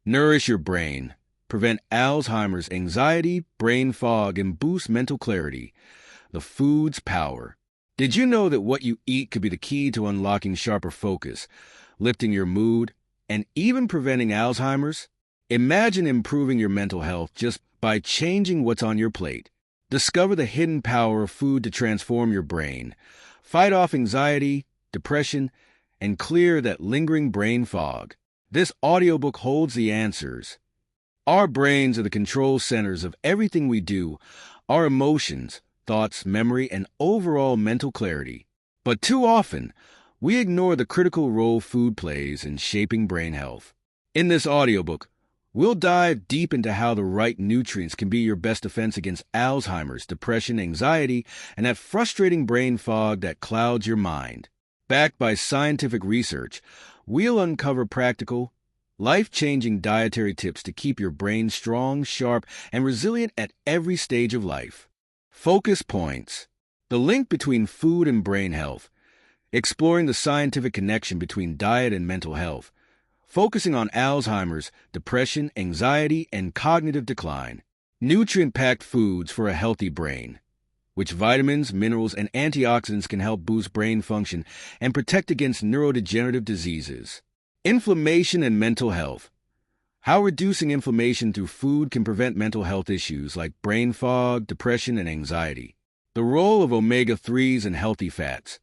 Nourish your brain. Prevent Alzheimer's, anxiety, brain fog, and boost mental clarity. The food's power. Did you know that what you eat could be the key to unlocking sharper focus, lifting your mood, and even preventing Alzheimer's? Imagine improving your mental health just by changing what's on your plate. Discover the hidden power of food to transform your brain, fight off anxiety, depression, and clear that lingering brain fog. This audiobook holds the answers. Our brains are the control centers of everything we do, our emotions, thoughts, memory, and overall mental clarity. But too often, we ignore the critical role food plays in shaping brain health. In this audiobook, we'll dive deep into how the right nutrients can be your best defense against Alzheimer's, depression, anxiety, and that frustrating brain fog that clouds your mind. Backed by scientific research, we'll uncover practical, life-changing dietary tips to keep your brain strong, sharp, and resilient at every stage of life. Focus points. The link between food and brain health. Exploring the scientific connection between diet and mental health. Focusing on Alzheimer's, depression, anxiety, and cognitive decline. Nutrient-packed foods for a healthy brain. Which vitamins, minerals, and antioxidants can help boost brain function and protect against neurodegenerative diseases. Inflammation and mental health. How reducing inflammation through food can prevent mental health issues like brain fog, depression, and anxiety. The role of omega-3s and healthy fats.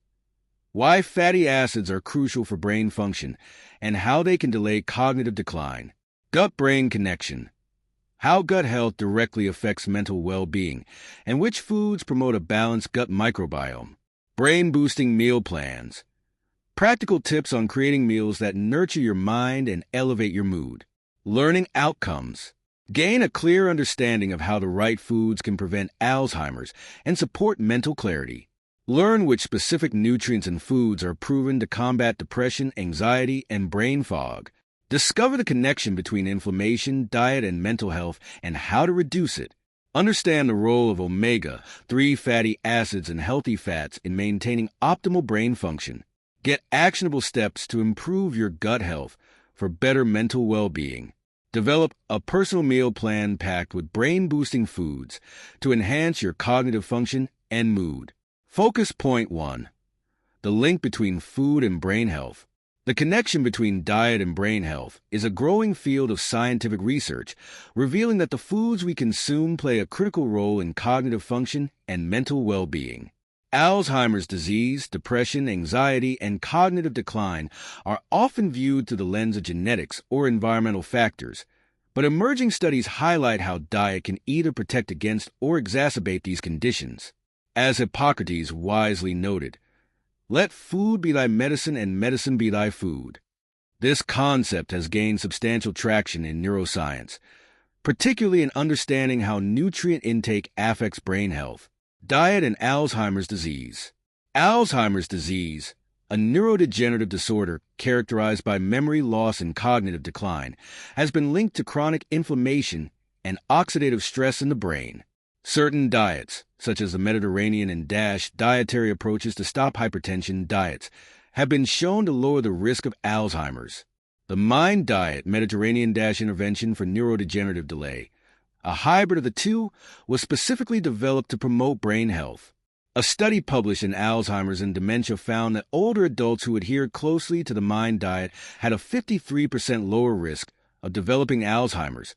Why fatty acids are crucial for brain function and how they can delay cognitive decline. Gut-brain connection. How gut health directly affects mental well-being and which foods promote a balanced gut microbiome. Brain-boosting meal plans. Practical tips on creating meals that nurture your mind and elevate your mood. Learning outcomes. Gain a clear understanding of how the right foods can prevent Alzheimer's and support mental clarity. Learn which specific nutrients and foods are proven to combat depression, anxiety, and brain fog. Discover the connection between inflammation, diet, and mental health and how to reduce it. Understand the role of omega-3 fatty acids and healthy fats in maintaining optimal brain function. Get actionable steps to improve your gut health for better mental well-being. Develop a personal meal plan packed with brain-boosting foods to enhance your cognitive function and mood. Focus point 1. The link between food and brain health. The connection between diet and brain health is a growing field of scientific research, revealing that the foods we consume play a critical role in cognitive function and mental well-being. Alzheimer's disease, depression, anxiety, and cognitive decline are often viewed through the lens of genetics or environmental factors, but emerging studies highlight how diet can either protect against or exacerbate these conditions. As Hippocrates wisely noted, "Let food be thy medicine and medicine be thy food." This concept has gained substantial traction in neuroscience, particularly in understanding how nutrient intake affects brain health. Diet and Alzheimer's disease. Alzheimer's disease, a neurodegenerative disorder characterized by memory loss and cognitive decline, has been linked to chronic inflammation and oxidative stress in the brain. Certain diets, such as the Mediterranean and DASH dietary approaches to stop hypertension diets, have been shown to lower the risk of Alzheimer's. The MIND diet Mediterranean DASH intervention for neurodegenerative delay, a hybrid of the two, was specifically developed to promote brain health. A study published in Alzheimer's and Dementia found that older adults who adhered closely to the MIND diet had a 53% lower risk of developing Alzheimer's,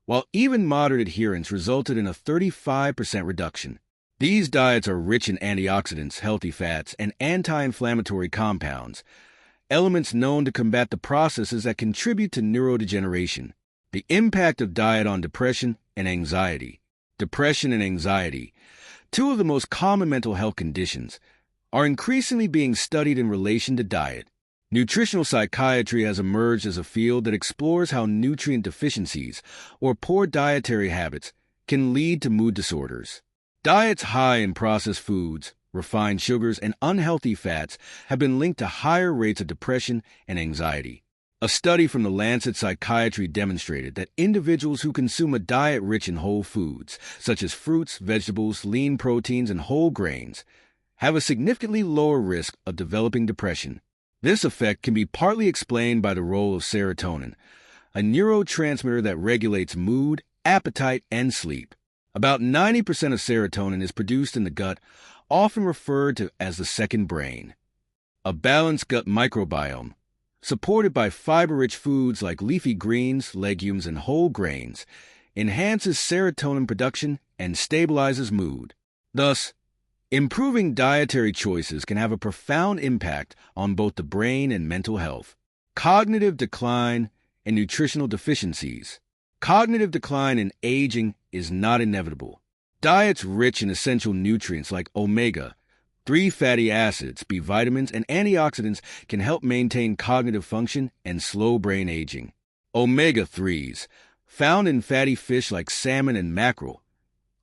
while even moderate adherence resulted in a 35% reduction. These diets are rich in antioxidants, healthy fats, and anti-inflammatory compounds, elements known to combat the processes that contribute to neurodegeneration. The impact of diet on depression and anxiety. Depression and anxiety, two of the most common mental health conditions, are increasingly being studied in relation to diet. Nutritional psychiatry has emerged as a field that explores how nutrient deficiencies or poor dietary habits can lead to mood disorders. Diets high in processed foods, refined sugars, and unhealthy fats have been linked to higher rates of depression and anxiety. A study from the Lancet Psychiatry demonstrated that individuals who consume a diet rich in whole foods, such as fruits, vegetables, lean proteins, and whole grains, have a significantly lower risk of developing depression. This effect can be partly explained by the role of serotonin, a neurotransmitter that regulates mood, appetite, and sleep. About 90% of serotonin is produced in the gut, often referred to as the second brain. A balanced gut microbiome, supported by fiber-rich foods like leafy greens, legumes, and whole grains, enhances serotonin production and stabilizes mood. Thus, improving dietary choices can have a profound impact on both the brain and mental health. Cognitive decline and nutritional deficiencies. Cognitive decline in aging is not inevitable. Diets rich in essential nutrients like omega-3 fatty acids, B vitamins, and antioxidants can help maintain cognitive function and slow brain aging. Omega-3s, found in fatty fish like salmon and mackerel,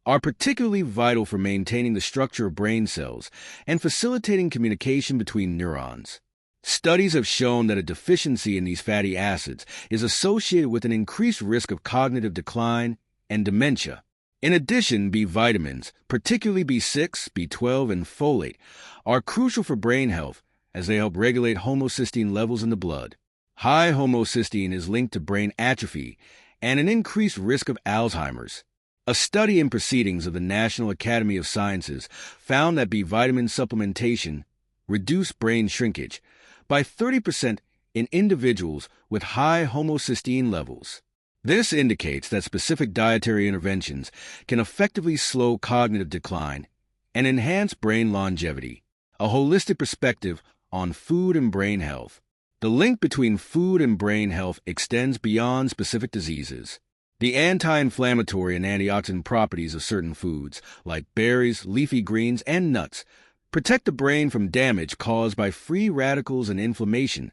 are particularly vital for maintaining the structure of brain cells and facilitating communication between neurons. Studies have shown that a deficiency in these fatty acids is associated with an increased risk of cognitive decline and dementia. In addition, B vitamins, particularly B6, B12, and folate, are crucial for brain health as they help regulate homocysteine levels in the blood. High homocysteine is linked to brain atrophy and an increased risk of Alzheimer's. A study in Proceedings of the National Academy of Sciences found that B vitamin supplementation reduced brain shrinkage by 30% in individuals with high homocysteine levels. This indicates that specific dietary interventions can effectively slow cognitive decline and enhance brain longevity. A holistic perspective on food and brain health. The link between food and brain health extends beyond specific diseases. The anti-inflammatory and antioxidant properties of certain foods, like berries, leafy greens, and nuts, protect the brain from damage caused by free radicals and inflammation,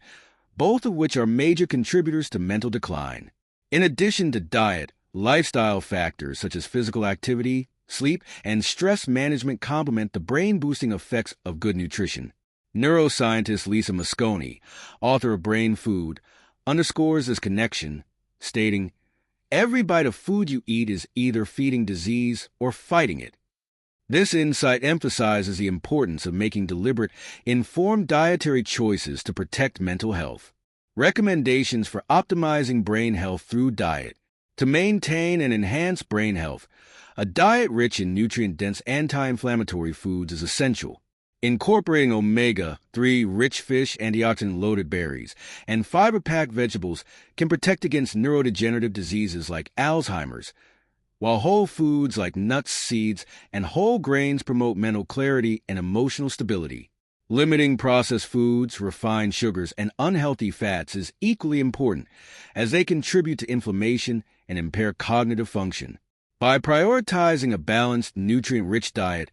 both of which are major contributors to mental decline. In addition to diet, lifestyle factors such as physical activity, sleep, and stress management complement the brain-boosting effects of good nutrition. Neuroscientist Lisa Mosconi, author of Brain Food, underscores this connection, stating, "Every bite of food you eat is either feeding disease or fighting it." This insight emphasizes the importance of making deliberate, informed dietary choices to protect mental health. Recommendations for optimizing brain health through diet. To maintain and enhance brain health, a diet rich in nutrient-dense anti-inflammatory foods is essential. Incorporating omega-3 rich fish, antioxidant-loaded berries, and fiber-packed vegetables can protect against neurodegenerative diseases like Alzheimer's, while whole foods like nuts, seeds, and whole grains promote mental clarity and emotional stability. Limiting processed foods, refined sugars, and unhealthy fats is equally important, as they contribute to inflammation and impair cognitive function. By prioritizing a balanced, nutrient-rich diet,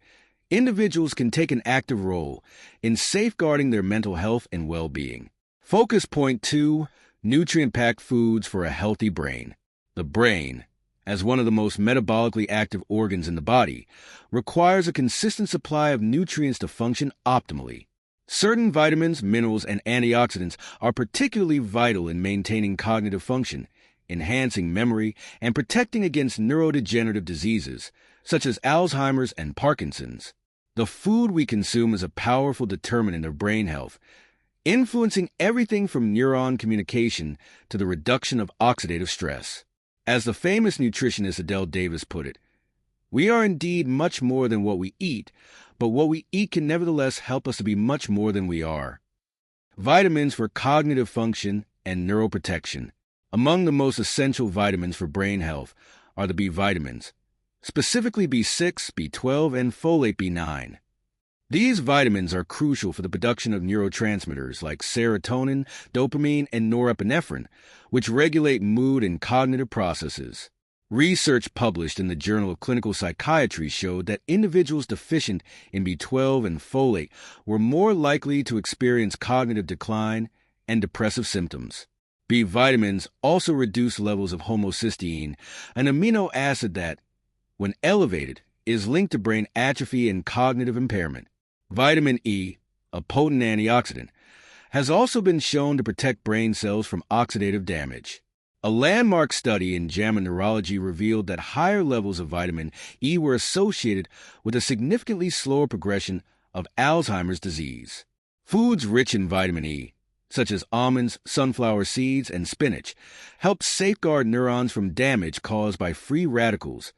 individuals can take an active role in safeguarding their mental health and well-being. Focus point 2, nutrient-packed foods for a healthy brain. The brain, as one of the most metabolically active organs in the body, requires a consistent supply of nutrients to function optimally. Certain vitamins, minerals, and antioxidants are particularly vital in maintaining cognitive function, enhancing memory, and protecting against neurodegenerative diseases, such as Alzheimer's and Parkinson's. The food we consume is a powerful determinant of brain health, influencing everything from neuron communication to the reduction of oxidative stress. As the famous nutritionist Adele Davis put it, "We are indeed much more than what we eat, but what we eat can nevertheless help us to be much more than we are." Vitamins for cognitive function and neuroprotection. Among the most essential vitamins for brain health are the B vitamins, specifically B6, B12, and folate B9. These vitamins are crucial for the production of neurotransmitters like serotonin, dopamine, and norepinephrine, which regulate mood and cognitive processes. Research published in the Journal of Clinical Psychiatry showed that individuals deficient in B12 and folate were more likely to experience cognitive decline and depressive symptoms. B vitamins also reduce levels of homocysteine, an amino acid that, when elevated, is linked to brain atrophy and cognitive impairment. Vitamin E, a potent antioxidant, has also been shown to protect brain cells from oxidative damage. A landmark study in JAMA Neurology revealed that higher levels of vitamin E were associated with a significantly slower progression of Alzheimer's disease. Foods rich in vitamin E, such as almonds, sunflower seeds, and spinach, help safeguard neurons from damage caused by free radicals,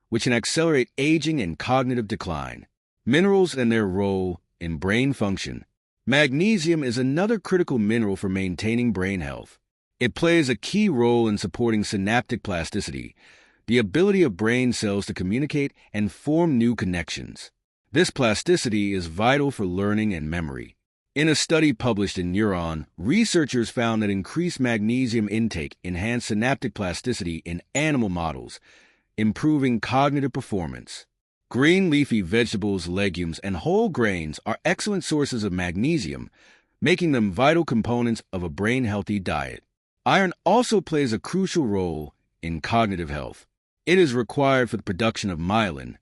which can accelerate aging and cognitive decline. Minerals and their role in brain function. Magnesium is another critical mineral for maintaining brain health. It plays a key role in supporting synaptic plasticity, the ability of brain cells to communicate and form new connections. This plasticity is vital for learning and memory. In a study published in Neuron, researchers found that increased magnesium intake enhanced synaptic plasticity in animal models, improving cognitive performance. Green leafy vegetables, legumes, and whole grains are excellent sources of magnesium, making them vital components of a brain-healthy diet. Iron also plays a crucial role in cognitive health. It is required for the production of myelin,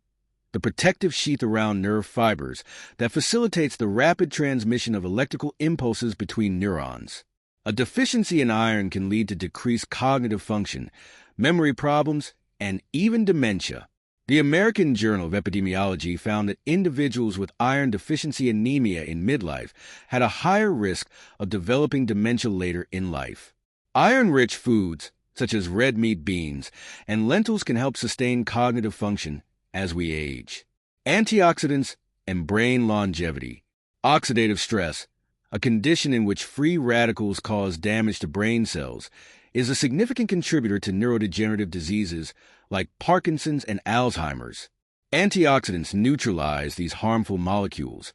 the protective sheath around nerve fibers that facilitates the rapid transmission of electrical impulses between neurons. A deficiency in iron can lead to decreased cognitive function, memory problems, and even dementia. The American Journal of Epidemiology found that individuals with iron deficiency anemia in midlife had a higher risk of developing dementia later in life. Iron-rich foods, such as red meat, beans, and lentils can help sustain cognitive function as we age. Antioxidants and brain longevity. Oxidative stress, a condition in which free radicals cause damage to brain cells, is a significant contributor to neurodegenerative diseases like Parkinson's and Alzheimer's. Antioxidants neutralize these harmful molecules,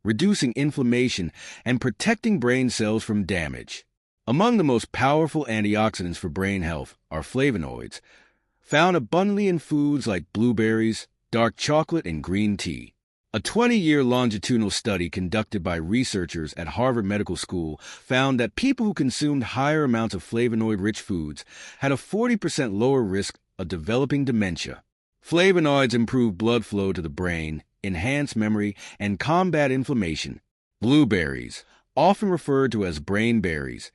reducing inflammation and protecting brain cells from damage. Among the most powerful antioxidants for brain health are flavonoids, found abundantly in foods like blueberries, dark chocolate, and green tea. A 20-year longitudinal study conducted by researchers at Harvard Medical School found that people who consumed higher amounts of flavonoid-rich foods had a 40% lower risk of developing dementia. Flavonoids improve blood flow to the brain, enhance memory, and combat inflammation. Blueberries, often referred to as brain berries,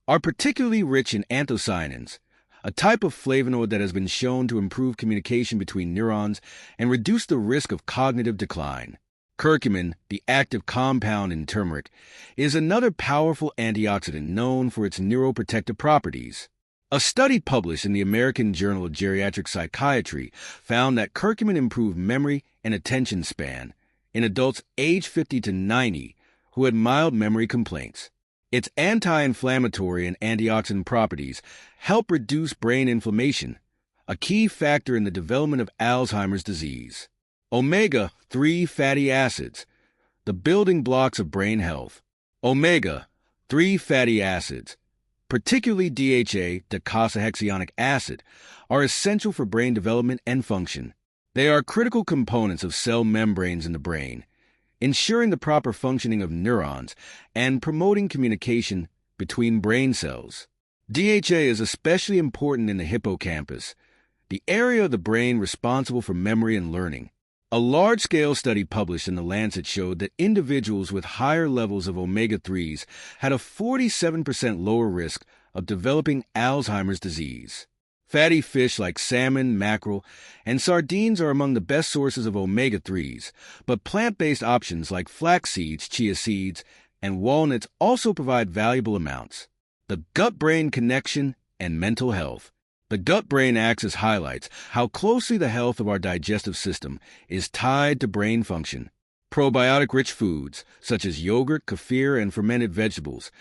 are particularly rich in anthocyanins, a type of flavonoid that has been shown to improve communication between neurons and reduce the risk of cognitive decline. Curcumin, the active compound in turmeric, is another powerful antioxidant known for its neuroprotective properties. A study published in the American Journal of Geriatric Psychiatry found that curcumin improved memory and attention span in adults aged 50 to 90 who had mild memory complaints. Its anti-inflammatory and antioxidant properties help reduce brain inflammation, a key factor in the development of Alzheimer's disease. Omega-3 fatty acids, the building blocks of brain health. Omega-3 fatty acids, particularly DHA, docosahexaenoic acid, are essential for brain development and function. They are critical components of cell membranes in the brain, ensuring the proper functioning of neurons and promoting communication between brain cells. DHA is especially important in the hippocampus, the area of the brain responsible for memory and learning. A large-scale study published in The Lancet showed that individuals with higher levels of omega-3s had a 47% lower risk of developing Alzheimer's disease. Fatty fish like salmon, mackerel, and sardines are among the best sources of omega-3s, but plant-based options like flax seeds, chia seeds, and walnuts also provide valuable amounts. The gut-brain connection and mental health. The gut-brain axis highlights how closely the health of our digestive system is tied to brain function. Probiotic-rich foods, such as yogurt, kefir, and fermented vegetables,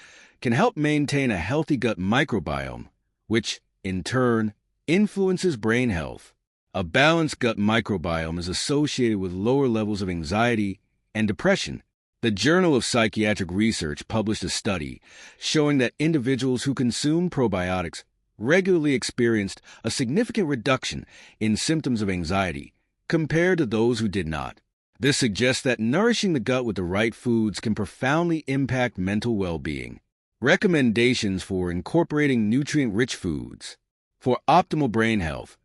can help maintain a healthy gut microbiome, which, in turn, influences brain health. A balanced gut microbiome is associated with lower levels of anxiety and depression. The Journal of Psychiatric Research published a study showing that individuals who consume probiotics regularly experienced a significant reduction in symptoms of anxiety compared to those who did not. This suggests that nourishing the gut with the right foods can profoundly impact mental well-being. Recommendations for incorporating nutrient-rich foods. For optimal brain health,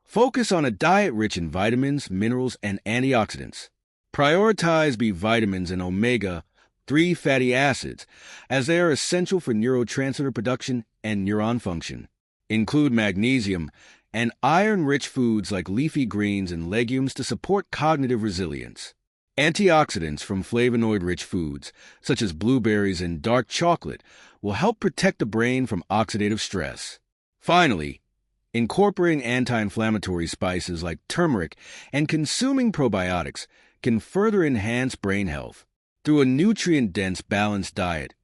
focus on a diet rich in vitamins, minerals, and antioxidants. Prioritize B vitamins and omega-3 fatty acids, as they are essential for neurotransmitter production and neuron function. Include magnesium and iron-rich foods like leafy greens and legumes to support cognitive resilience. Antioxidants from flavonoid-rich foods, such as blueberries and dark chocolate, will help protect the brain from oxidative stress. Finally, incorporating anti-inflammatory spices like turmeric and consuming probiotics can further enhance brain health. Through a nutrient-dense, balanced diet,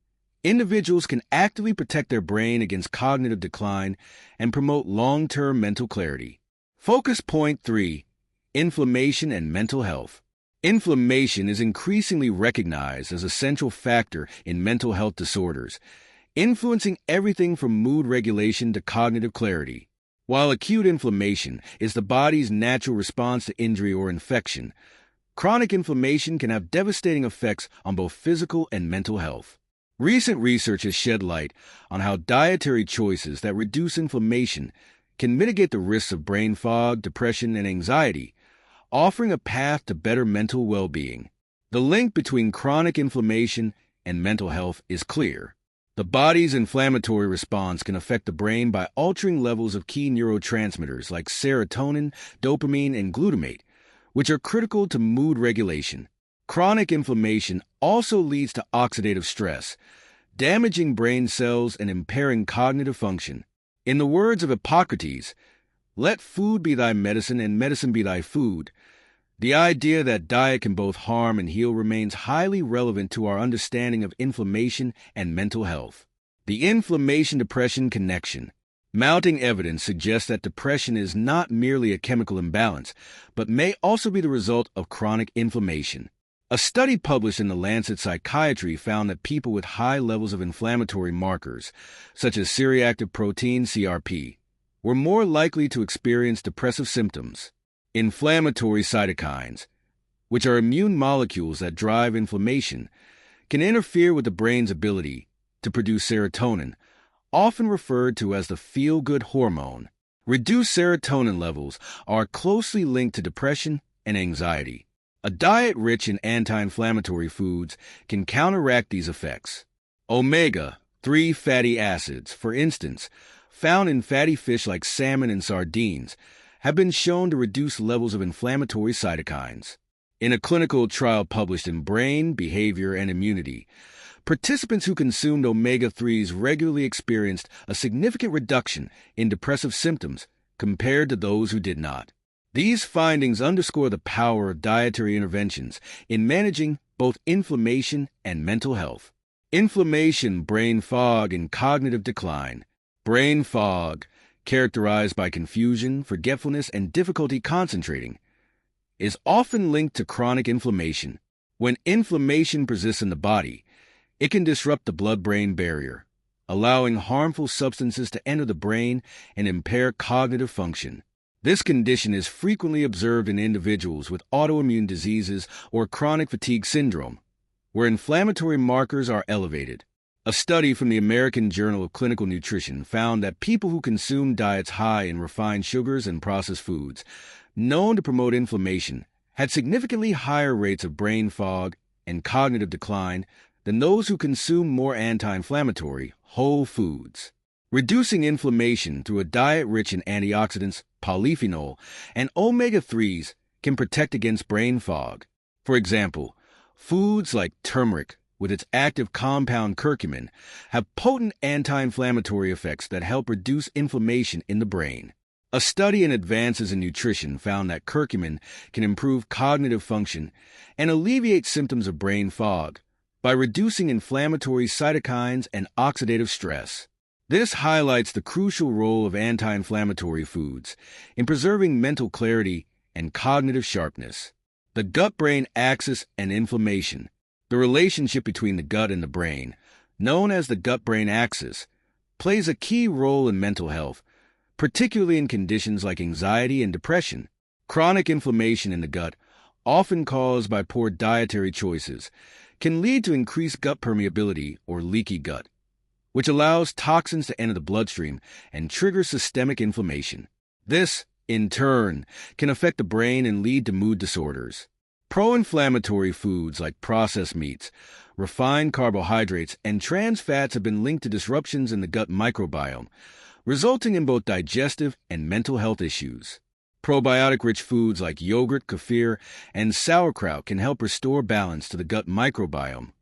individuals can actively protect their brain against cognitive decline and promote long-term mental clarity. Focus point 3: inflammation and mental health. Inflammation is increasingly recognized as a central factor in mental health disorders, influencing everything from mood regulation to cognitive clarity. While acute inflammation is the body's natural response to injury or infection, chronic inflammation can have devastating effects on both physical and mental health. Recent research has shed light on how dietary choices that reduce inflammation can mitigate the risks of brain fog, depression, and anxiety, offering a path to better mental well-being. The link between chronic inflammation and mental health is clear. The body's inflammatory response can affect the brain by altering levels of key neurotransmitters like serotonin, dopamine, and glutamate, which are critical to mood regulation. Chronic inflammation also leads to oxidative stress, damaging brain cells and impairing cognitive function. In the words of Hippocrates, "Let food be thy medicine and medicine be thy food." The idea that diet can both harm and heal remains highly relevant to our understanding of inflammation and mental health. The inflammation-depression connection. Mounting evidence suggests that depression is not merely a chemical imbalance, but may also be the result of chronic inflammation. A study published in The Lancet Psychiatry found that people with high levels of inflammatory markers, such as C-reactive protein (CRP), were more likely to experience depressive symptoms. Inflammatory cytokines, which are immune molecules that drive inflammation, can interfere with the brain's ability to produce serotonin, often referred to as the feel-good hormone. Reduced serotonin levels are closely linked to depression and anxiety. A diet rich in anti-inflammatory foods can counteract these effects. Omega-3 fatty acids, for instance, found in fatty fish like salmon and sardines, have been shown to reduce levels of inflammatory cytokines. In a clinical trial published in Brain, Behavior, and Immunity, participants who consumed omega-3s regularly experienced a significant reduction in depressive symptoms compared to those who did not. These findings underscore the power of dietary interventions in managing both inflammation and mental health. Inflammation, brain fog, and cognitive decline. Brain fog, characterized by confusion, forgetfulness, and difficulty concentrating, is often linked to chronic inflammation. When inflammation persists in the body, it can disrupt the blood-brain barrier, allowing harmful substances to enter the brain and impair cognitive function. This condition is frequently observed in individuals with autoimmune diseases or chronic fatigue syndrome, where inflammatory markers are elevated. A study from the American Journal of Clinical Nutrition found that people who consume diets high in refined sugars and processed foods, known to promote inflammation, had significantly higher rates of brain fog and cognitive decline than those who consume more anti-inflammatory, whole foods. Reducing inflammation through a diet rich in antioxidants, polyphenol, and omega-3s can protect against brain fog. For example, foods like turmeric, with its active compound curcumin, have potent anti-inflammatory effects that help reduce inflammation in the brain. A study in Advances in Nutrition found that curcumin can improve cognitive function and alleviate symptoms of brain fog by reducing inflammatory cytokines and oxidative stress. This highlights the crucial role of anti-inflammatory foods in preserving mental clarity and cognitive sharpness. The gut-brain axis and inflammation. The relationship between the gut and the brain, known as the gut-brain axis, plays a key role in mental health, particularly in conditions like anxiety and depression. Chronic inflammation in the gut, often caused by poor dietary choices, can lead to increased gut permeability or leaky gut, which allows toxins to enter the bloodstream and trigger systemic inflammation. This, in turn, can affect the brain and lead to mood disorders. Pro-inflammatory foods like processed meats, refined carbohydrates, and trans fats have been linked to disruptions in the gut microbiome, resulting in both digestive and mental health issues. Probiotic-rich foods like yogurt, kefir, and sauerkraut can help restore balance to the gut microbiome,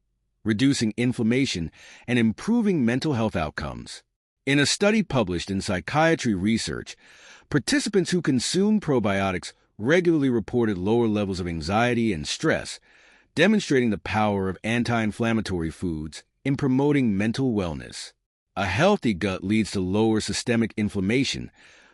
reducing inflammation and improving mental health outcomes. In a study published in Psychiatry Research, participants who consumed probiotics regularly reported lower levels of anxiety and stress, demonstrating the power of anti-inflammatory foods in promoting mental wellness. A healthy gut leads to lower systemic inflammation,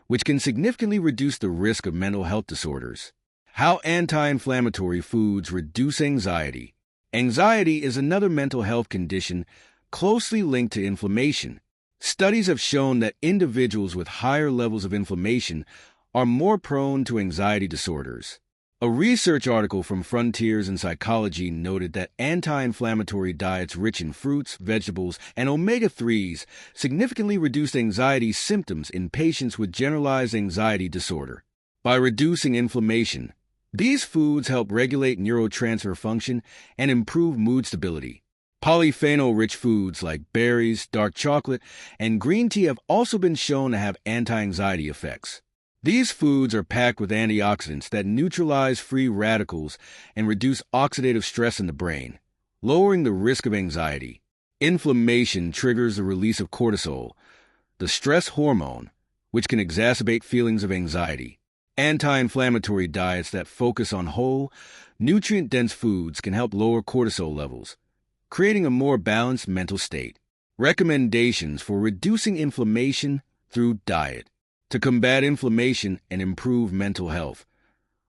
which can significantly reduce the risk of mental health disorders. How anti-inflammatory foods reduce anxiety. Anxiety is another mental health condition closely linked to inflammation. Studies have shown that individuals with higher levels of inflammation are more prone to anxiety disorders. A research article from Frontiers in Psychology noted that anti-inflammatory diets rich in fruits, vegetables, and omega-3s significantly reduced anxiety symptoms in patients with generalized anxiety disorder. By reducing inflammation, these foods help regulate neurotransmitter function and improve mood stability. Polyphenol-rich foods like berries, dark chocolate, and green tea have also been shown to have anti-anxiety effects. These foods are packed with antioxidants that neutralize free radicals and reduce oxidative stress in the brain, lowering the risk of anxiety. Inflammation triggers the release of cortisol, the stress hormone, which can exacerbate feelings of anxiety. Anti-inflammatory diets that focus on whole, nutrient-dense foods can help lower cortisol levels, creating a more balanced mental state. Recommendations for reducing inflammation through diet. To combat inflammation and improve mental health,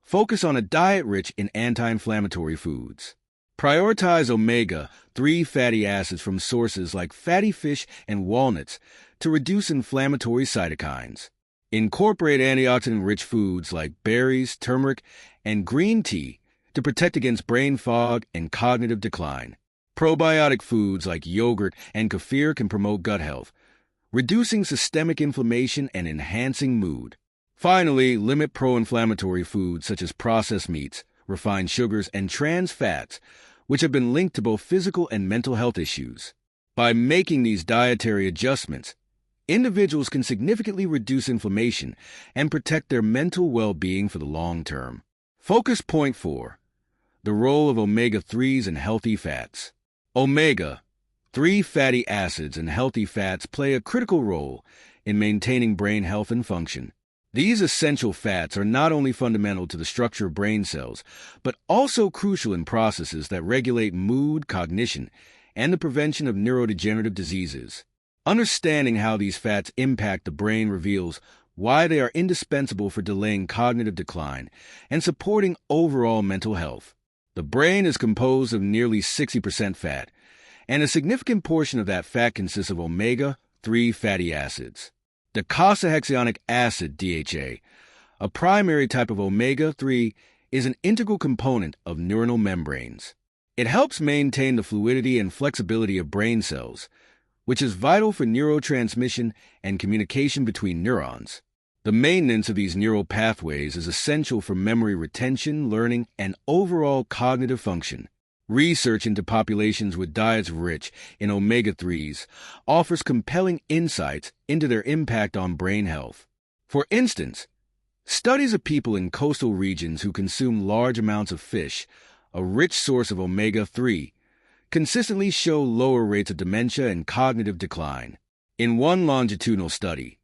focus on a diet rich in anti-inflammatory foods. Prioritize omega-3 fatty acids from sources like fatty fish and walnuts to reduce inflammatory cytokines. Incorporate antioxidant-rich foods like berries, turmeric, and green tea to protect against brain fog and cognitive decline. Probiotic foods like yogurt and kefir can promote gut health, reducing systemic inflammation and enhancing mood. Finally, limit pro-inflammatory foods such as processed meats, refined sugars, and trans fats, which have been linked to both physical and mental health issues. By making these dietary adjustments, individuals can significantly reduce inflammation and protect their mental well-being for the long term. Focus point 4. The role of omega-3s and healthy fats. Omega-3 fatty acids and healthy fats play a critical role in maintaining brain health and function. These essential fats are not only fundamental to the structure of brain cells, but also crucial in processes that regulate mood, cognition, and the prevention of neurodegenerative diseases. Understanding how these fats impact the brain reveals why they are indispensable for delaying cognitive decline and supporting overall mental health. The brain is composed of nearly 60% fat, and a significant portion of that fat consists of omega-3 fatty acids. Docosahexaenoic acid, DHA, a primary type of omega-3, is an integral component of neuronal membranes. It helps maintain the fluidity and flexibility of brain cells, which is vital for neurotransmission and communication between neurons. The maintenance of these neural pathways is essential for memory retention, learning, and overall cognitive function. Research into populations with diets rich in omega-3s offers compelling insights into their impact on brain health. For instance, studies of people in coastal regions who consume large amounts of fish, a rich source of omega-3, consistently show lower rates of dementia and cognitive decline. In one longitudinal study,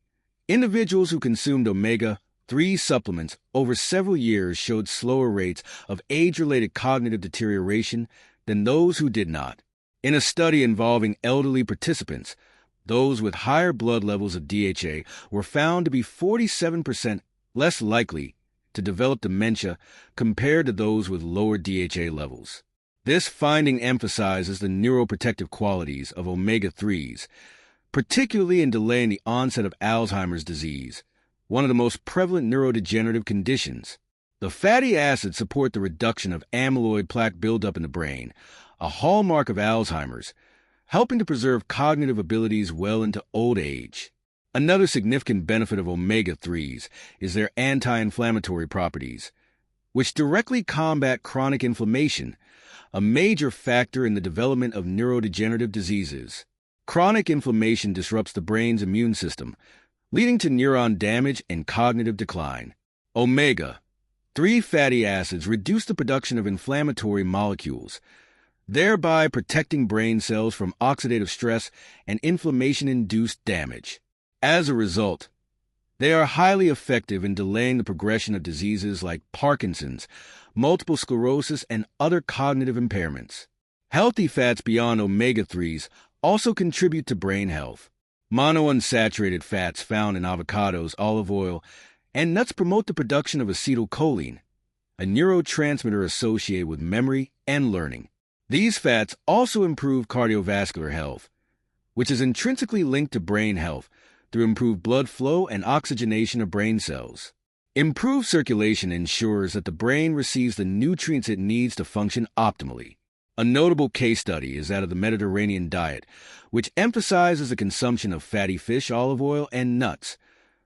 individuals who consumed omega-3 supplements over several years showed slower rates of age-related cognitive deterioration than those who did not. In a study involving elderly participants, those with higher blood levels of DHA were found to be 47% less likely to develop dementia compared to those with lower DHA levels. This finding emphasizes the neuroprotective qualities of omega-3s, particularly in delaying the onset of Alzheimer's disease, one of the most prevalent neurodegenerative conditions. The fatty acids support the reduction of amyloid plaque buildup in the brain, a hallmark of Alzheimer's, helping to preserve cognitive abilities well into old age. Another significant benefit of omega-3s is their anti-inflammatory properties, which directly combat chronic inflammation, a major factor in the development of neurodegenerative diseases. Chronic inflammation disrupts the brain's immune system, leading to neuron damage and cognitive decline. Omega-3 fatty acids reduce the production of inflammatory molecules, thereby protecting brain cells from oxidative stress and inflammation-induced damage. As a result, they are highly effective in delaying the progression of diseases like Parkinson's, multiple sclerosis, and other cognitive impairments. Healthy fats beyond omega-3s also contribute to brain health. Monounsaturated fats found in avocados, olive oil, and nuts promote the production of acetylcholine, a neurotransmitter associated with memory and learning. These fats also improve cardiovascular health, which is intrinsically linked to brain health through improved blood flow and oxygenation of brain cells. Improved circulation ensures that the brain receives the nutrients it needs to function optimally. A notable case study is that of the Mediterranean diet, which emphasizes the consumption of fatty fish, olive oil, and nuts,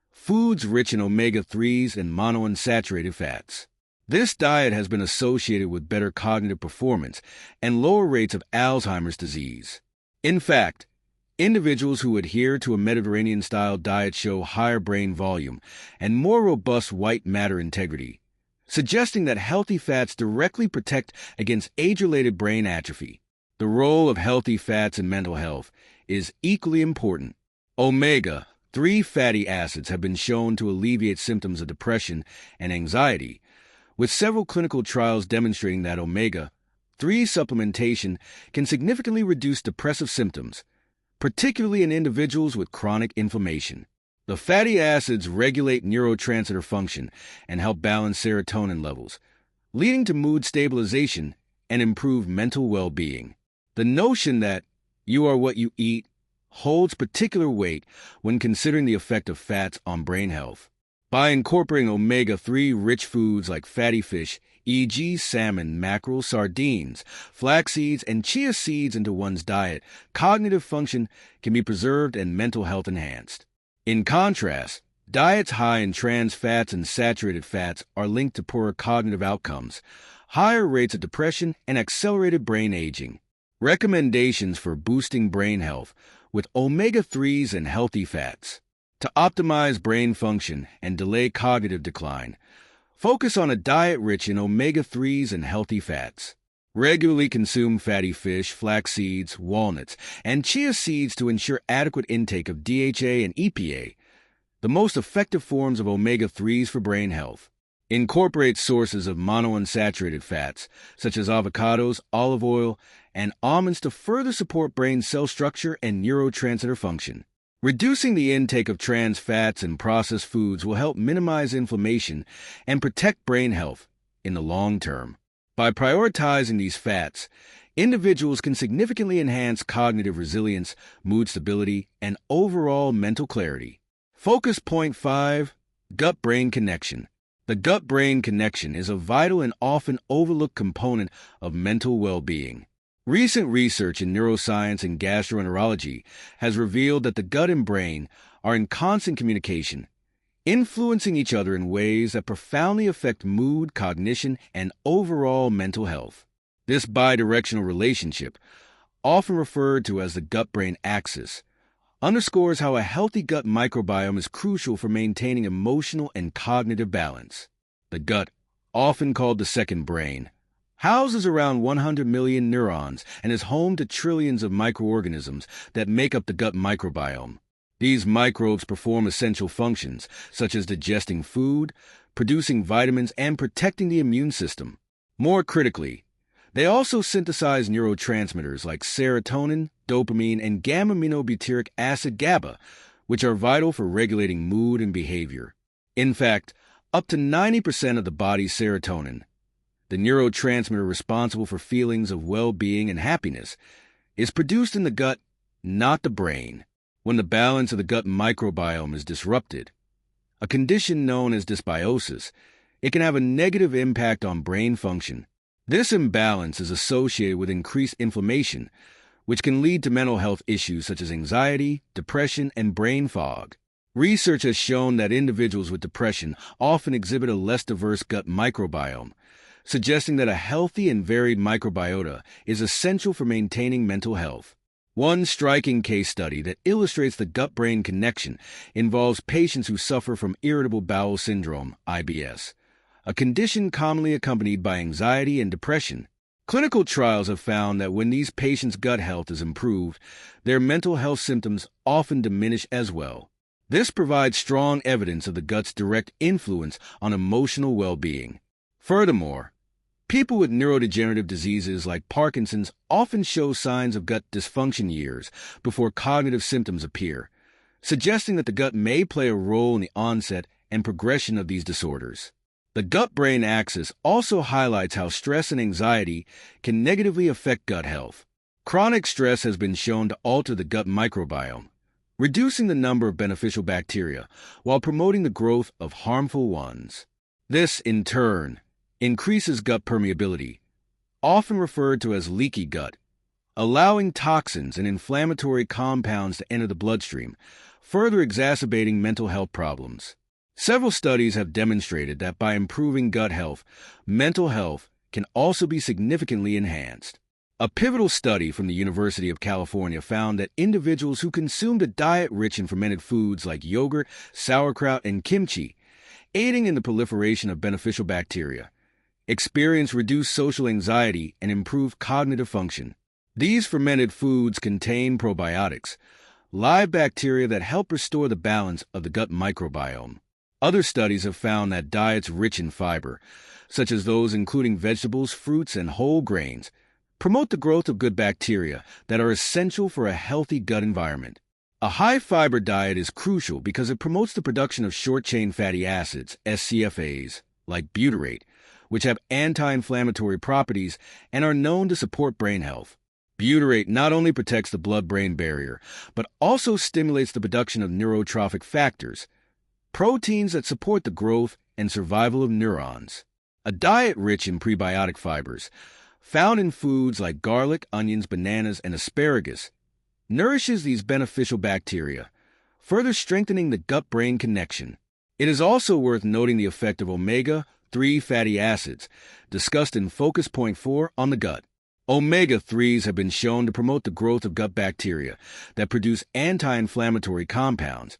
foods rich in omega-3s and monounsaturated fats. This diet has been associated with better cognitive performance and lower rates of Alzheimer's disease. In fact, individuals who adhere to a Mediterranean-style diet show higher brain volume and more robust white matter integrity, suggesting that healthy fats directly protect against age-related brain atrophy. The role of healthy fats in mental health is equally important. Omega-3 fatty acids have been shown to alleviate symptoms of depression and anxiety, with several clinical trials demonstrating that omega-3 supplementation can significantly reduce depressive symptoms, particularly in individuals with chronic inflammation. The fatty acids regulate neurotransmitter function and help balance serotonin levels, leading to mood stabilization and improved mental well-being. The notion that you are what you eat holds particular weight when considering the effect of fats on brain health. By incorporating omega-3 rich foods like fatty fish, e.g. salmon, mackerel, sardines, flax seeds, and chia seeds into one's diet, cognitive function can be preserved and mental health enhanced. In contrast, diets high in trans fats and saturated fats are linked to poorer cognitive outcomes, higher rates of depression, and accelerated brain aging. Recommendations for boosting brain health with omega-3s and healthy fats. To optimize brain function and delay cognitive decline, focus on a diet rich in omega-3s and healthy fats. Regularly consume fatty fish, flax seeds, walnuts, and chia seeds to ensure adequate intake of DHA and EPA, the most effective forms of omega-3s for brain health. Incorporate sources of monounsaturated fats, such as avocados, olive oil, and almonds to further support brain cell structure and neurotransmitter function. Reducing the intake of trans fats and processed foods will help minimize inflammation and protect brain health in the long term. By prioritizing these fats, individuals can significantly enhance cognitive resilience, mood stability, and overall mental clarity. Focus point 5: Gut-brain connection. The gut-brain connection is a vital and often overlooked component of mental well-being. Recent research in neuroscience and gastroenterology has revealed that the gut and brain are in constant communication, influencing each other in ways that profoundly affect mood, cognition, and overall mental health. This bidirectional relationship, often referred to as the gut-brain axis, underscores how a healthy gut microbiome is crucial for maintaining emotional and cognitive balance. The gut, often called the second brain, houses around 100 million neurons and is home to trillions of microorganisms that make up the gut microbiome. These microbes perform essential functions, such as digesting food, producing vitamins, and protecting the immune system. More critically, they also synthesize neurotransmitters like serotonin, dopamine, and gamma-aminobutyric acid GABA, which are vital for regulating mood and behavior. In fact, up to 90% of the body's serotonin, the neurotransmitter responsible for feelings of well-being and happiness, is produced in the gut, not the brain. When the balance of the gut microbiome is disrupted, a condition known as dysbiosis, it can have a negative impact on brain function. This imbalance is associated with increased inflammation, which can lead to mental health issues such as anxiety, depression, and brain fog. Research has shown that individuals with depression often exhibit a less diverse gut microbiome, suggesting that a healthy and varied microbiota is essential for maintaining mental health. One striking case study that illustrates the gut-brain connection involves patients who suffer from irritable bowel syndrome, IBS, a condition commonly accompanied by anxiety and depression. Clinical trials have found that when these patients' gut health is improved, their mental health symptoms often diminish as well. This provides strong evidence of the gut's direct influence on emotional well-being. Furthermore, people with neurodegenerative diseases like Parkinson's often show signs of gut dysfunction years before cognitive symptoms appear, suggesting that the gut may play a role in the onset and progression of these disorders. The gut-brain axis also highlights how stress and anxiety can negatively affect gut health. Chronic stress has been shown to alter the gut microbiome, reducing the number of beneficial bacteria while promoting the growth of harmful ones. This, in turn, increases gut permeability, often referred to as leaky gut, allowing toxins and inflammatory compounds to enter the bloodstream, further exacerbating mental health problems. Several studies have demonstrated that by improving gut health, mental health can also be significantly enhanced. A pivotal study from the University of California found that individuals who consumed a diet rich in fermented foods like yogurt, sauerkraut, and kimchi, aiding in the proliferation of beneficial bacteria, experienced reduced social anxiety and improved cognitive function. These fermented foods contain probiotics, live bacteria that help restore the balance of the gut microbiome. Other studies have found that diets rich in fiber, such as those including vegetables, fruits, and whole grains, promote the growth of good bacteria that are essential for a healthy gut environment. A high-fiber diet is crucial because it promotes the production of short-chain fatty acids, SCFAs, like butyrate, which have anti-inflammatory properties and are known to support brain health. Butyrate not only protects the blood-brain barrier, but also stimulates the production of neurotrophic factors, proteins that support the growth and survival of neurons. A diet rich in prebiotic fibers, found in foods like garlic, onions, bananas, and asparagus, nourishes these beneficial bacteria, further strengthening the gut-brain connection. It is also worth noting the effect of omega-3 fatty acids, discussed in Focus Point 4 on the gut. Omega-3s have been shown to promote the growth of gut bacteria that produce anti-inflammatory compounds,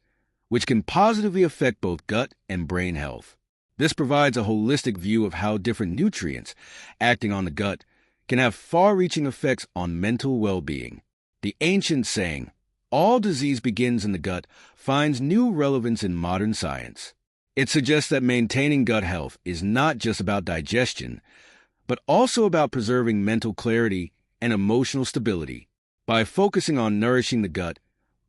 which can positively affect both gut and brain health. This provides a holistic view of how different nutrients acting on the gut can have far-reaching effects on mental well-being. The ancient saying, "All disease begins in the gut," finds new relevance in modern science. It suggests that maintaining gut health is not just about digestion, but also about preserving mental clarity and emotional stability. By focusing on nourishing the gut,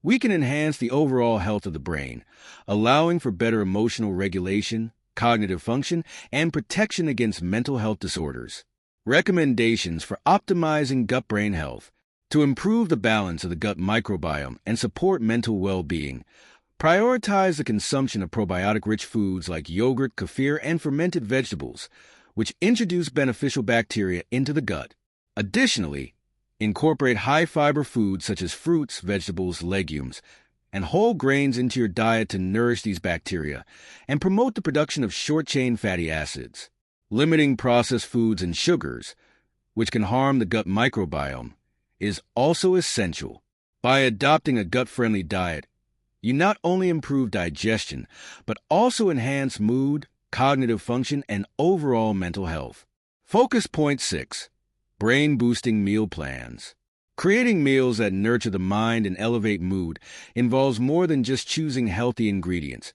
we can enhance the overall health of the brain, allowing for better emotional regulation, cognitive function, and protection against mental health disorders. Recommendations for optimizing gut-brain health. To improve the balance of the gut microbiome and support mental well-being, prioritize the consumption of probiotic-rich foods like yogurt, kefir, and fermented vegetables, which introduce beneficial bacteria into the gut. Additionally, incorporate high-fiber foods such as fruits, vegetables, legumes, and whole grains into your diet to nourish these bacteria and promote the production of short-chain fatty acids. Limiting processed foods and sugars, which can harm the gut microbiome, is also essential. By adopting a gut-friendly diet, you not only improve digestion, but also enhance mood, cognitive function, and overall mental health. Focus Point 6. Brain-boosting meal plans. Creating meals that nurture the mind and elevate mood involves more than just choosing healthy ingredients.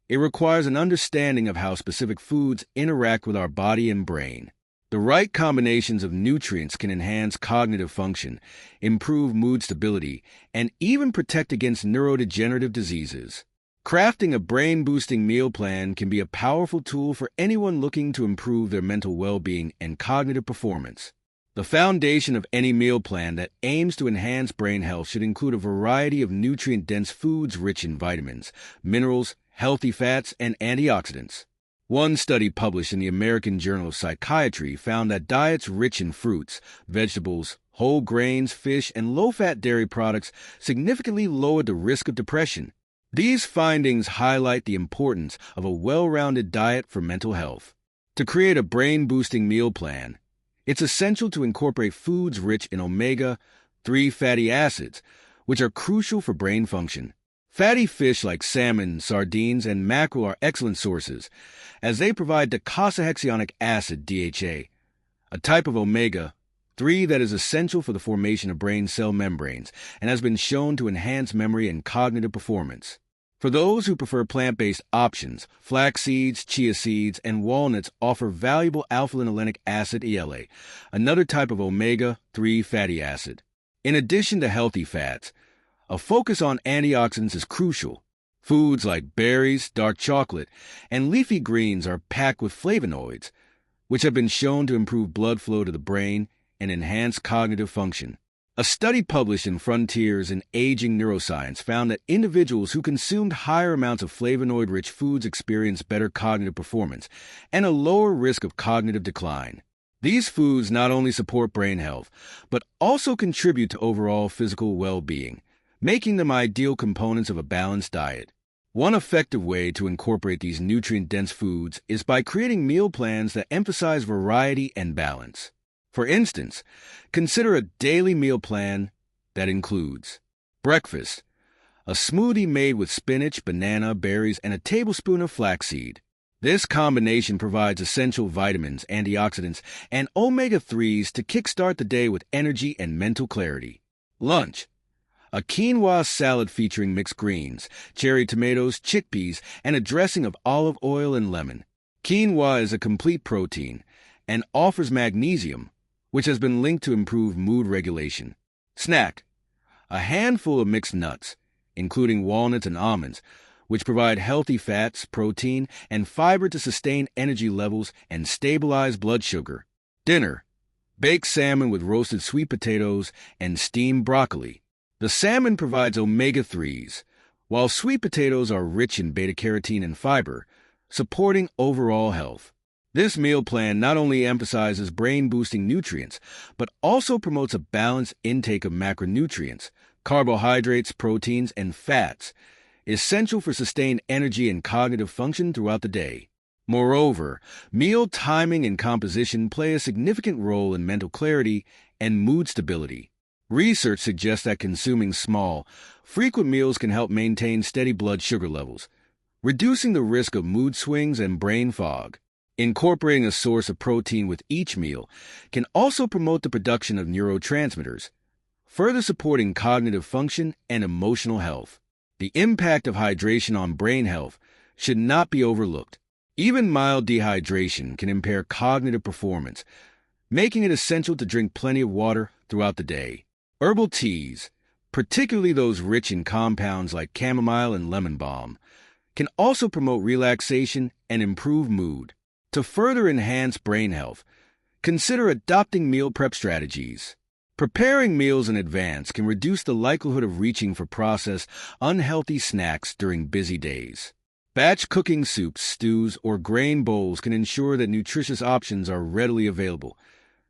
It requires an understanding of how specific foods interact with our body and brain. The right combinations of nutrients can enhance cognitive function, improve mood stability, and even protect against neurodegenerative diseases. Crafting a brain-boosting meal plan can be a powerful tool for anyone looking to improve their mental well-being and cognitive performance. The foundation of any meal plan that aims to enhance brain health should include a variety of nutrient-dense foods rich in vitamins, minerals, healthy fats, and antioxidants. One study published in the American Journal of Psychiatry found that diets rich in fruits, vegetables, whole grains, fish, and low-fat dairy products significantly lowered the risk of depression. These findings highlight the importance of a well-rounded diet for mental health. To create a brain-boosting meal plan, it's essential to incorporate foods rich in omega 3 fatty acids, which are crucial for brain function. Fatty fish like salmon, sardines, and mackerel are excellent sources, as they provide docosahexaenoic acid, DHA, a type of omega-3 that is essential for the formation of brain cell membranes and has been shown to enhance memory and cognitive performance. For those who prefer plant-based options, flax seeds, chia seeds, and walnuts offer valuable alpha-linolenic acid, ELA, another type of omega-3 fatty acid. In addition to healthy fats, a focus on antioxidants is crucial. Foods like berries, dark chocolate, and leafy greens are packed with flavonoids, which have been shown to improve blood flow to the brain and enhance cognitive function. A study published in Frontiers in Aging Neuroscience found that individuals who consumed higher amounts of flavonoid-rich foods experienced better cognitive performance and a lower risk of cognitive decline. These foods not only support brain health, but also contribute to overall physical well-being, making them ideal components of a balanced diet. One effective way to incorporate these nutrient-dense foods is by creating meal plans that emphasize variety and balance. For instance, consider a daily meal plan that includes breakfast, a smoothie made with spinach, banana, berries, and a tablespoon of flaxseed. This combination provides essential vitamins, antioxidants, and omega-3s to kickstart the day with energy and mental clarity. Lunch, a quinoa salad featuring mixed greens, cherry tomatoes, chickpeas, and a dressing of olive oil and lemon. Quinoa is a complete protein and offers magnesium, which has been linked to improved mood regulation. Snack, a handful of mixed nuts, including walnuts and almonds, which provide healthy fats, protein, and fiber to sustain energy levels and stabilize blood sugar. Dinner, baked salmon with roasted sweet potatoes and steamed broccoli. The salmon provides omega-3s, while sweet potatoes are rich in beta-carotene and fiber, supporting overall health. This meal plan not only emphasizes brain-boosting nutrients, but also promotes a balanced intake of macronutrients, carbohydrates, proteins, and fats, essential for sustained energy and cognitive function throughout the day. Moreover, meal timing and composition play a significant role in mental clarity and mood stability. Research suggests that consuming small, frequent meals can help maintain steady blood sugar levels, reducing the risk of mood swings and brain fog. Incorporating a source of protein with each meal can also promote the production of neurotransmitters, further supporting cognitive function and emotional health. The impact of hydration on brain health should not be overlooked. Even mild dehydration can impair cognitive performance, making it essential to drink plenty of water throughout the day. Herbal teas, particularly those rich in compounds like chamomile and lemon balm, can also promote relaxation and improve mood. To further enhance brain health, consider adopting meal prep strategies. Preparing meals in advance can reduce the likelihood of reaching for processed, unhealthy snacks during busy days. Batch cooking soups, stews, or grain bowls can ensure that nutritious options are readily available,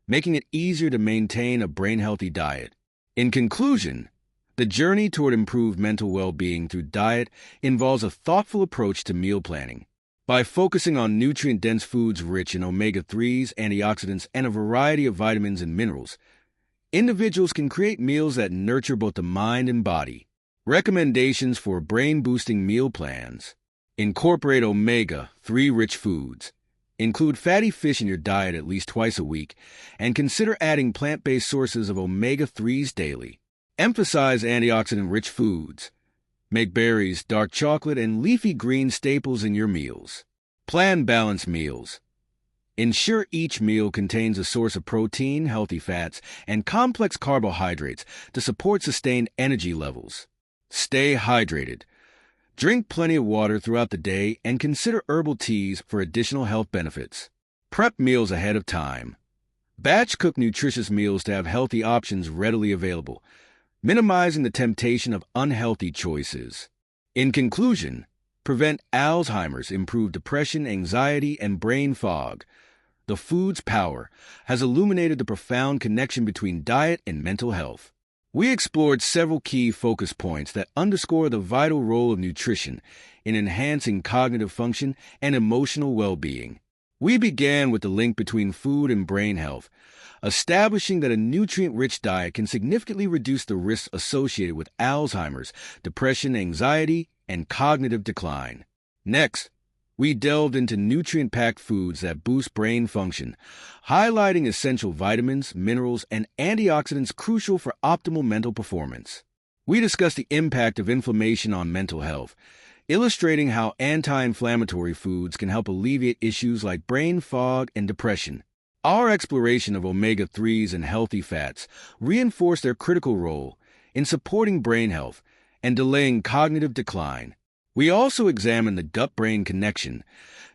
making it easier to maintain a brain-healthy diet. In conclusion, the journey toward improved mental well-being through diet involves a thoughtful approach to meal planning. By focusing on nutrient-dense foods rich in omega-3s, antioxidants, and a variety of vitamins and minerals, individuals can create meals that nurture both the mind and body. Recommendations for brain-boosting meal plans: incorporate omega-3 rich foods. Include fatty fish in your diet at least twice a week, and consider adding plant-based sources of omega-3s daily. Emphasize antioxidant-rich foods. Make berries, dark chocolate, and leafy green staples in your meals. Plan balanced meals. Ensure each meal contains a source of protein, healthy fats, and complex carbohydrates to support sustained energy levels. Stay hydrated. Drink plenty of water throughout the day and consider herbal teas for additional health benefits. Prep meals ahead of time. Batch cook nutritious meals to have healthy options readily available, minimizing the temptation of unhealthy choices. In conclusion, prevent Alzheimer's, improve depression, anxiety, and brain fog. The food's power has illuminated the profound connection between diet and mental health. We explored several key focus points that underscore the vital role of nutrition in enhancing cognitive function and emotional well-being. We began with the link between food and brain health, establishing that a nutrient-rich diet can significantly reduce the risks associated with Alzheimer's, depression, anxiety, and cognitive decline. Next, we delved into nutrient-packed foods that boost brain function, highlighting essential vitamins, minerals, and antioxidants crucial for optimal mental performance. We discussed the impact of inflammation on mental health, illustrating how anti-inflammatory foods can help alleviate issues like brain fog and depression. Our exploration of omega-3s and healthy fats reinforced their critical role in supporting brain health and delaying cognitive decline. We also examined the gut-brain connection,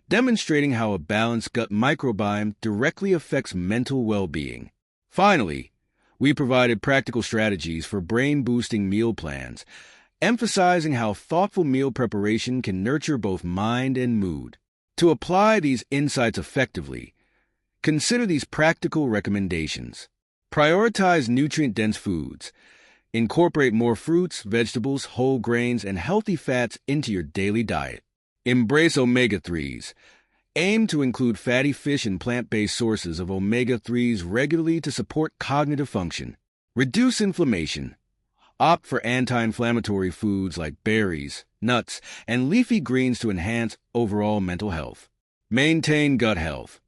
demonstrating how a balanced gut microbiome directly affects mental well-being. Finally, we provided practical strategies for brain-boosting meal plans, emphasizing how thoughtful meal preparation can nurture both mind and mood. To apply these insights effectively, consider these practical recommendations. Prioritize nutrient-dense foods. Incorporate more fruits, vegetables, whole grains, and healthy fats into your daily diet. Embrace omega-3s. Aim to include fatty fish and plant-based sources of omega-3s regularly to support cognitive function. Reduce inflammation. Opt for anti-inflammatory foods like berries, nuts, and leafy greens to enhance overall mental health. Maintain gut health.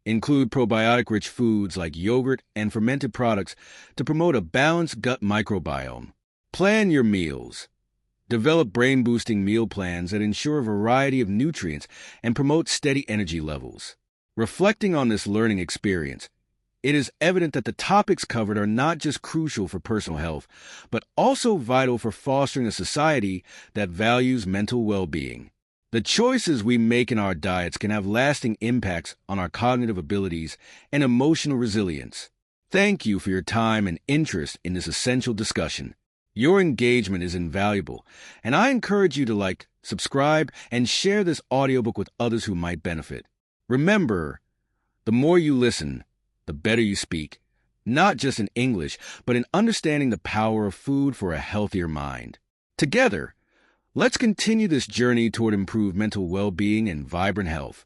Include probiotic-rich foods like yogurt and fermented products to promote a balanced gut microbiome. Plan your meals. Develop brain-boosting meal plans that ensure a variety of nutrients and promote steady energy levels. Reflecting on this learning experience, it is evident that the topics covered are not just crucial for personal health, but also vital for fostering a society that values mental well-being. The choices we make in our diets can have lasting impacts on our cognitive abilities and emotional resilience. Thank you for your time and interest in this essential discussion. Your engagement is invaluable, and I encourage you to like, subscribe, and share this audiobook with others who might benefit. Remember, the more you listen, the better you speak, not just in English, but in understanding the power of food for a healthier mind. Together, let's continue this journey toward improved mental well-being and vibrant health.